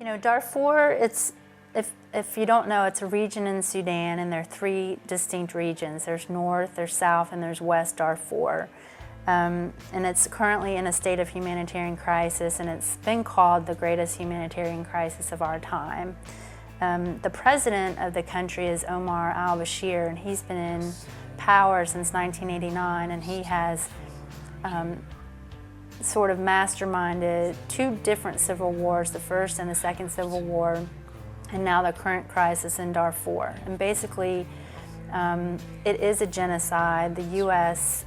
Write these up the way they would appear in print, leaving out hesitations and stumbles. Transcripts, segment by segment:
You know, Darfur, if you don't know, it's a region in Sudan, and there are three distinct regions. There's North, there's South, and there's West Darfur. And it's currently in a state of humanitarian crisis, and it's been called the greatest humanitarian crisis of our time. The president of the country is Omar al-Bashir, and he's been in power since 1989, and he has sort of masterminded two different civil wars, the first and the second civil war, and now the current crisis in Darfur. And basically, it is a genocide. The U.S.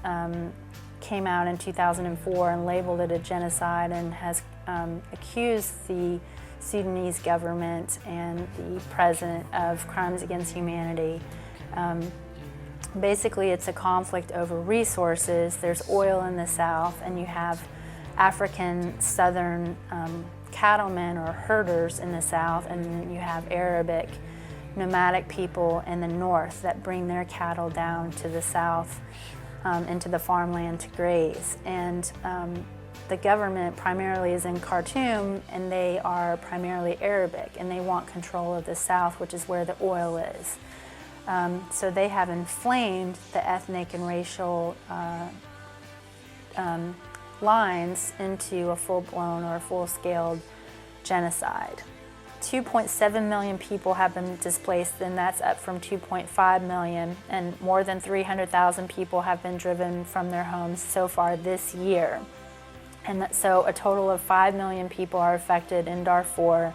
Came out in 2004 and labeled it a genocide, and has accused the Sudanese government and the president of crimes against humanity. Basically, it's a conflict over resources. There's oil in the south, and you have African southern cattlemen or herders in the south, and then you have Arabic nomadic people in the north that bring their cattle down to the south into the farmland to graze. And the government primarily is in Khartoum, and they are primarily Arabic, and they want control of the south, which is where the oil is. So they have inflamed the ethnic and racial lines into a full-blown or full-scaled genocide. 2.7 million people have been displaced, and that's up from 2.5 million, and more than 300,000 people have been driven from their homes so far this year. And so a total of 5 million people are affected in Darfur.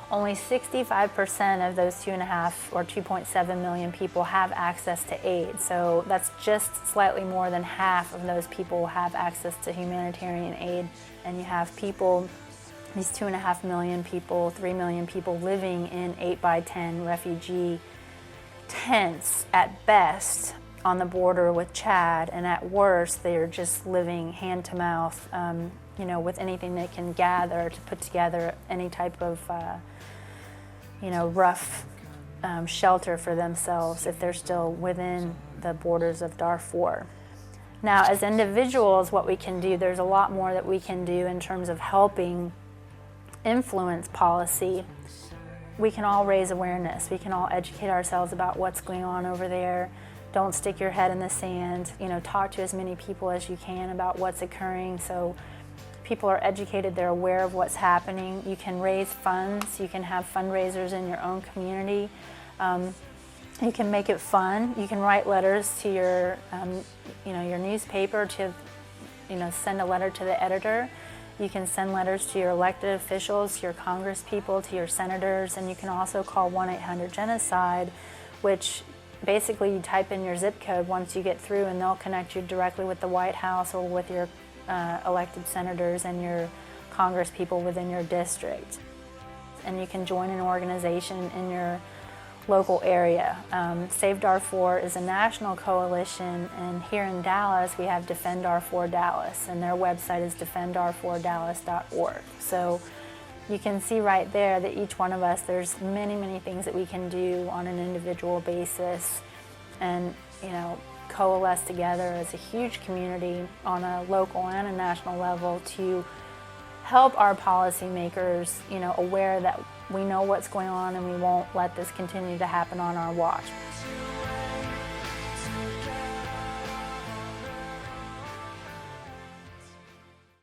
Only 65% of those 2.5 or 2.7 million people have access to aid. So that's just slightly more than half of those people have access to humanitarian aid. And you have people, these 2.5 million people, 3 million people living in 8x10 refugee tents at best on the border with Chad, and at worst they're just living hand to mouth, you know, with anything they can gather to put together any type of you know, rough shelter for themselves if they're still within the borders of Darfur. Now, as individuals, what we can do, there's a lot more that we can do in terms of helping influence policy. We can all raise awareness. We can all educate ourselves about what's going on over there. Don't stick your head in the sand. You know, talk to as many people as you can about what's occurring, so people are educated, they're aware of what's happening. You can raise funds, you can have fundraisers in your own community. You can make it fun. You can write letters to your, you know, your newspaper to, you know, send a letter to the editor. You can send letters to your elected officials, to your Congress people, to your senators, and you can also call 1-800-GENOCIDE, which basically you type in your zip code once you get through, and they'll connect you directly with the White House or with your elected senators and your Congress people within your district. And you can join an organization in your local area. Save Darfur is a national coalition, and here in Dallas we have Defend Darfur Dallas, and their website is defenddarfurdallas.org. So you can see right there that each one of us, there's many things that we can do on an individual basis, and, you know, coalesce together as a huge community on a local and a national level to help our policymakers, you know, aware that we know what's going on and we won't let this continue to happen on our watch.